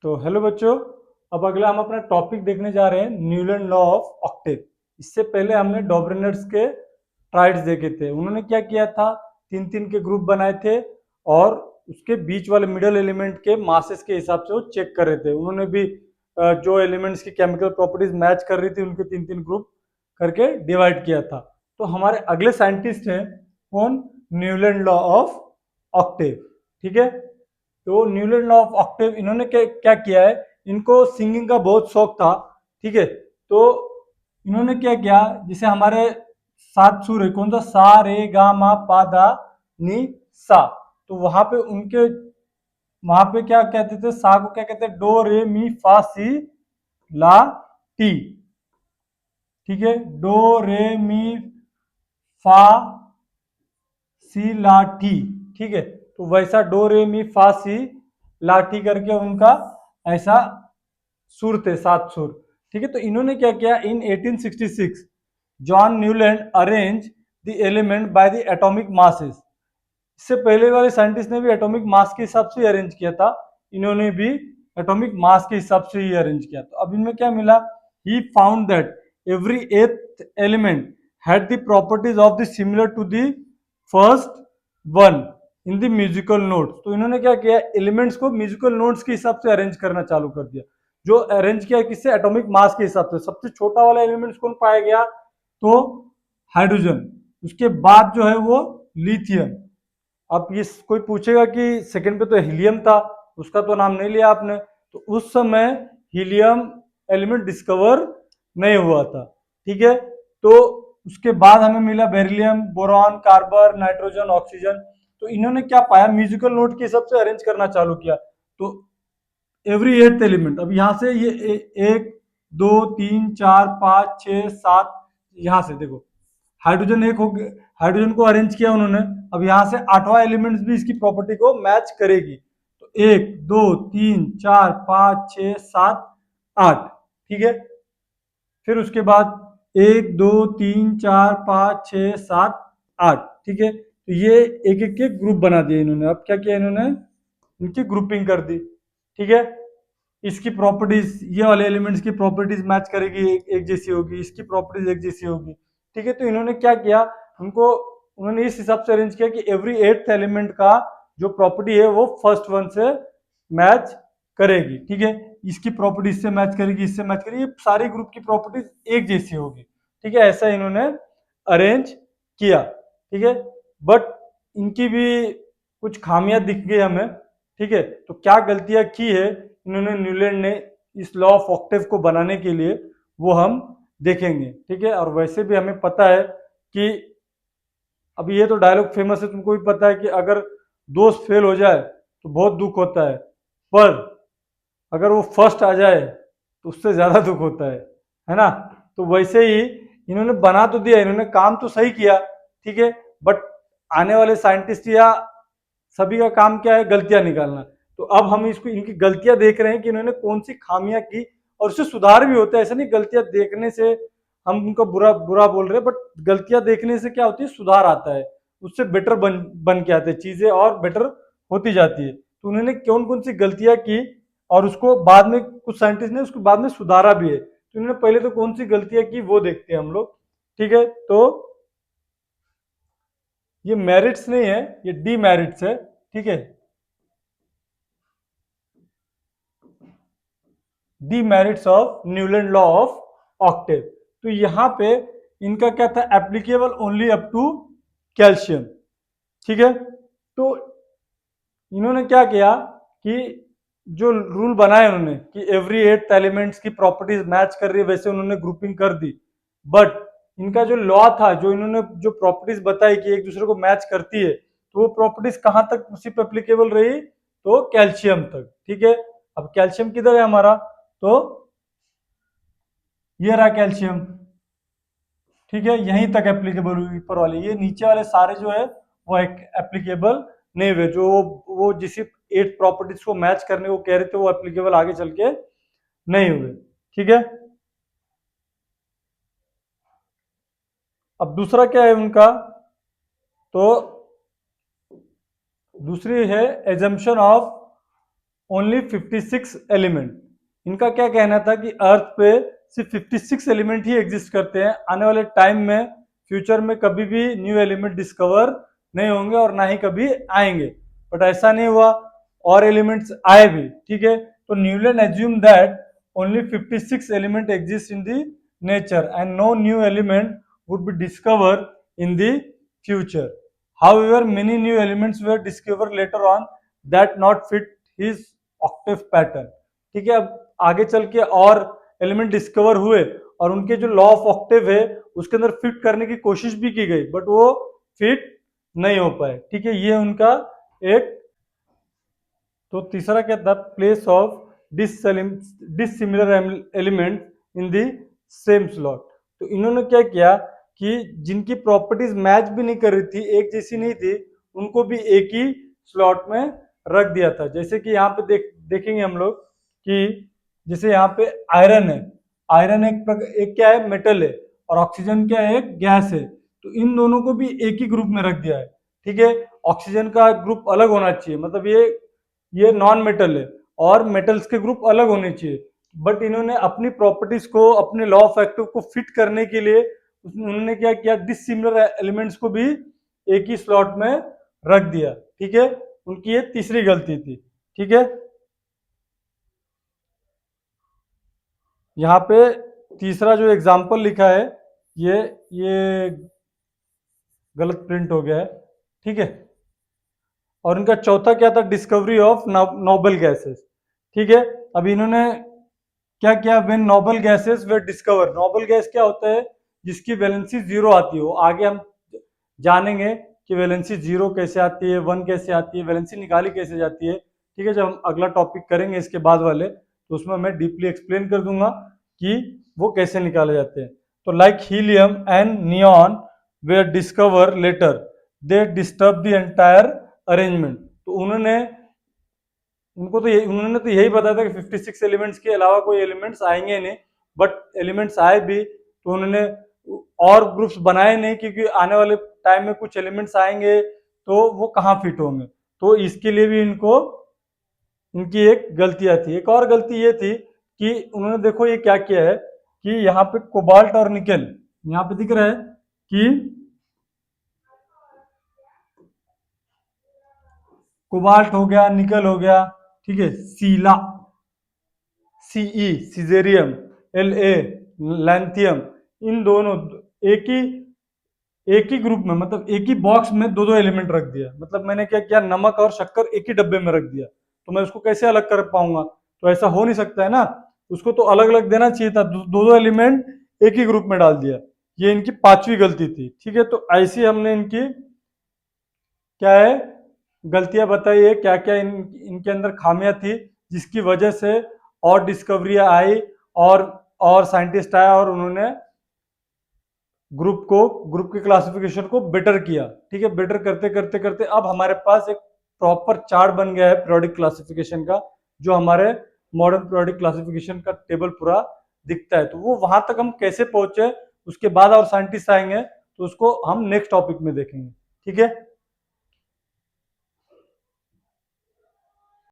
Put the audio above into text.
तो हेलो बच्चों, अब अगला हम अपना टॉपिक देखने जा रहे हैं न्यूलैंड लॉ ऑफ ऑक्टेव। इससे पहले हमने डॉबरेनर्स के ट्राइड्स देखे थे। उन्होंने क्या किया था, तीन तीन के ग्रुप बनाए थे और उसके बीच वाले मिडल एलिमेंट के मासेस के हिसाब से वो चेक कर रहे थे। उन्होंने भी जो एलिमेंट्स की केमिकल प्रॉपर्टीज मैच कर रही थी उनके तीन तीन ग्रुप करके डिवाइड किया था। तो हमारे अगले साइंटिस्ट हैं कौन, न्यूलैंड लॉ ऑफ ऑक्टेव। ठीक है, तो न्यूलैंड लॉ ऑफ ऑक्टेव इन्होंने क्या किया है, इनको सिंगिंग का बहुत शौक था। ठीक है, तो इन्होंने क्या किया, जैसे हमारे सात सुर है, कौन सा, सा रे गा मा पा धा नी सा। तो वहां पे क्या कहते थे, सा को क्या कहते हैं, डो रे मी फा सी ला टी। ठीक है, डो रे मी फा सी ला टी। ठीक है, तो वैसा डो रे मी फा सी ला टी करके उनका ऐसा सुर थे, सात सुर। ठीक है, तो इन्होंने क्या किया, in 1866 John Newland arrange the element by the atomic masses. इससे पहले वाले साइंटिस्ट ने भी एटॉमिक मास के हिसाब से अरेंज किया था, इन्होंने भी एटॉमिक मास के हिसाब से ही अरेंज किया। तो अब इनमें क्या मिला, he found that every eighth element had the properties of the similar to the first one in the musical notes. तो इन्होंने क्या किया, एलिमेंट्स को म्यूजिकल नोट्स के हिसाब से अरेंज करना चालू कर दिया। जो अरेंज किया किससे, एटॉमिक मास के हिसाब से। सबसे छोटा वाला एलिमेंट्स कौन पाया गया, तो हाइड्रोजन। उसके बाद जो है वो लिथियम। अब ये कोई पूछेगा कि सेकंड पे तो हीलियम था, उसका तो नाम नहीं लिया आपने। तो उस समय हीलियम एलिमेंट डिस्कवर नहीं हुआ था। ठीक है, तो उसके बाद हमें मिला beryllium, boron, carbon, nitrogen, oxygen. तो इन्होंने क्या पाया, म्यूजिकल नोट के हिसाब से अरेंज करना चालू किया। तो एवरी एट एलिमेंट, अब यहाँ से ये एक दो तीन चार पाँच छः सात, यहाँ से देखो हाइड्रोजन एक हो गया, हाइड्रोजन को अरेंज किया उन्होंने। अब यहाँ से आठवां एलिमेंट्स भी इसकी प्रॉपर्टी को मैच करेगी। तो एक दो तीन चार पाँच छः सात आठ। ठीक है, फिर उसके बाद एक दो तीन चार पाँच छः सात आठ। ठीक है, तो ये एक एक के ग्रुप बना दिए इन्होंने। अब क्या किया इन्होंने, इनकी ग्रुपिंग कर दी। ठीक है, इसकी प्रॉपर्टीज, ये वाले एलिमेंट्स की प्रॉपर्टीज मैच करेगी, एक जैसी होगी, इसकी प्रॉपर्टीज एक जैसी होगी। ठीक है, तो इन्होंने क्या किया, उन्होंने इस हिसाब से अरेंज किया कि एवरी एट्थ एलिमेंट का जो प्रॉपर्टी है वो फर्स्ट वन से मैच करेगी। ठीक है, इसकी प्रॉपर्टी इससे मैच करेगी, इससे मैच करेगी, ये सारी ग्रुप की प्रॉपर्टीज एक जैसी होगी। ठीक है, ऐसा इन्होंने अरेंज किया। ठीक है, बट इनकी भी कुछ खामियां दिख गई हमें। ठीक है, तो क्या गलतियां की है इन्होंने, न्यूलैंड ने, इस लॉ ऑफ ऑक्टेव को बनाने के लिए, वो हम देखेंगे। ठीक है, और वैसे भी हमें पता है कि अभी ये तो डायलॉग फेमस है, तुमको भी पता है कि अगर दोस्त फेल हो जाए तो बहुत दुख होता है, पर अगर वो फर्स्ट आ जाए तो उससे ज्यादा दुख होता है ना। तो वैसे ही इन्होंने बना तो दिया, इन्होंने काम तो सही किया। ठीक है, बट आने वाले साइंटिस्ट या सभी का काम क्या है, गलतियां निकालना। तो अब हम इसको, इनकी गलतियां देख रहे हैं कि इन्होंने कौन सी खामियां की, और उससे सुधार भी होता है। ऐसा नहीं गलतियां देखने से हम उनको बुरा बुरा बोल रहे हैं, बट गलतियां देखने से क्या होती है, सुधार आता है, उससे बेटर बन के आते हैं चीजें, और बेटर होती जाती है। तो उन्होंने कौन कौन सी गलतियां की, और उसको बाद में कुछ साइंटिस्ट ने उसको बाद में सुधारा भी है। तो उन्होंने पहले तो कौन सी गलतियां की वो देखते हैं हम लोग। ठीक है, तो ये मेरिट्स नहीं है, ये डीमेरिट्स है। ठीक है, the merits of Newland law of octave. तो यहां पे इनका क्या था, applicable only up to calcium. ठीक है, तो इन्होंने क्या किया कि जो रूल बनाए उन्होंने कि एवरी एट एलिमेंट्स की प्रॉपर्टीज मैच कर रही है, वैसे उन्होंने ग्रुपिंग कर दी। बट इनका जो लॉ था, जो इन्होंने जो प्रॉपर्टीज बताई कि एक दूसरे को मैच करती है, तो वो प्रॉपर्टीज कहां तक उसी पे एप्लीकेबल रही, तो कैल्शियम तक। ठीक है, अब कैल्शियम किधर है हमारा, तो ये रहा कैल्शियम। ठीक है, यहीं तक एप्लीकेबल हुई ऊपर वाले, ये नीचे वाले सारे जो है वो एप्लीकेबल नहीं हुए। जो वो जिस एट प्रॉपर्टीज को मैच करने को कह रहे थे वो एप्लीकेबल आगे चल के नहीं हुए। ठीक है, अब दूसरा क्या है उनका, तो दूसरी है एजम्पशन ऑफ ओनली 56 एलिमेंट। इनका क्या कहना था कि अर्थ पे सिर्फ 56 एलिमेंट ही एग्जिस्ट करते हैं, आने वाले टाइम में फ्यूचर में कभी भी न्यू एलिमेंट डिस्कवर नहीं होंगे और ना ही कभी आएंगे। बट ऐसा नहीं हुआ, और एलिमेंट्स आए भी, ठीक है। तो Newland assume that only 56 element exist in the nature and no new element would be discover in the future. However, many new elements were discovered later on that not fit his octave pattern। ठीक है, अब आगे चल के और element discover हुए और उनके जो लॉ ऑफ ऑक्टेव है उसके अंदर फिट करने की कोशिश भी की गई, बट वो फिट नहीं हो पाए। ठीक है, ये उनका एक। तो तीसरा क्या था, place of dissimilar element in the same slot. तो इन्होंने क्या किया कि जिनकी प्रॉपर्टीज मैच भी नहीं कर रही थी, एक जैसी नहीं थी, उनको भी एक ही स्लॉट में रख दिया था। जैसे कि यहाँ पे देखेंगे हम लोग कि जैसे यहाँ पे आयरन है, आयरन एक क्या है, मेटल है, और ऑक्सीजन क्या है, एक गैस है। तो इन दोनों को भी एक ही ग्रुप में रख दिया है। ठीक है, ऑक्सीजन का ग्रुप अलग होना चाहिए, मतलब ये नॉन मेटल है, और मेटल्स के ग्रुप अलग होने चाहिए। बट इन्होंने अपनी प्रॉपर्टीज को, अपने लॉ ऑफ एक्टिव को फिट करने के लिए उन्होंने क्या किया, डिसिमिलर एलिमेंट्स को भी एक ही स्लॉट में रख दिया। ठीक है, उनकी ये तीसरी गलती थी। ठीक है, यहाँ पे तीसरा जो एग्जाम्पल लिखा है ये गलत प्रिंट हो गया है। ठीक है, और इनका चौथा क्या था, डिस्कवरी ऑफ नोबल गैसेस। ठीक है, अभी इन्होंने क्या किया, when noble gases way discover. Noble gas क्या होता है, जिसकी वैलेंसी जीरो आती हो। आगे हम जानेंगे कि वैलेंसी जीरो कैसे आती है, वन कैसे आती है, वैलेंसी निकाली कैसे जाती है। ठीक है, जब हम अगला टॉपिक करेंगे इसके बाद वाले, तो उसमें मैं डीपली एक्सप्लेन कर दूंगा कि वो कैसे निकाले जाते हैं। तो like helium and neon were discover later, they disturb the entire arrangement. तो उन्होंने तो यही बताया था कि 56 एलिमेंट्स के अलावा कोई एलिमेंट्स आएंगे नहीं, बट एलिमेंट्स आए भी तो उन्होंने और ग्रुप्स बनाए नहीं, क्योंकि आने वाले टाइम में कुछ एलिमेंट्स आएंगे तो वो कहाँ फिट होंगे। तो इसके लिए भी इनकी एक गलतियां थी। एक और गलती ये थी कि उन्होंने, देखो ये क्या किया है कि यहाँ पे कोबाल्ट और निकल, यहाँ पे दिख रहा है कि कोबाल्ट हो गया, निकल हो गया, ठीक है, सीला, सीई, सीजेरियम, एलए, लैंथियम, इन दोनों एक ही ग्रुप में, मतलब एक ही बॉक्स में दो दो एलिमेंट रख दिया। मतलब मैंने क्या किया, नमक और शक्कर एक ही डब्बे में रख दिया, तो मैं उसको कैसे अलग कर पाऊंगा, तो ऐसा हो नहीं सकता है ना। उसको तो अलग अलग देना चाहिए था, दो दो एलिमेंट एक ही ग्रुप में डाल दिया। ये इनकी पांचवी गलती थी। ठीक है, तो ऐसी हमने इनकी क्या है, गलतियां बताई है, क्या क्या इनके अंदर खामियां थी, जिसकी वजह से और डिस्कवरियां आई और साइंटिस्ट आया और उन्होंने ग्रुप की क्लासिफिकेशन को बेटर किया। ठीक है, बेटर करते करते करते अब हमारे पास एक प्रॉपर चार्ट बन गया है पीरियोडिक क्लासिफिकेशन का, जो हमारे मॉडर्न पीरियोडिक क्लासिफिकेशन का टेबल पूरा दिखता है। तो वो वहां तक हम कैसे पहुंचे, उसके बाद और साइंटिस्ट आएंगे, तो उसको हम नेक्स्ट टॉपिक में देखेंगे। ठीक है।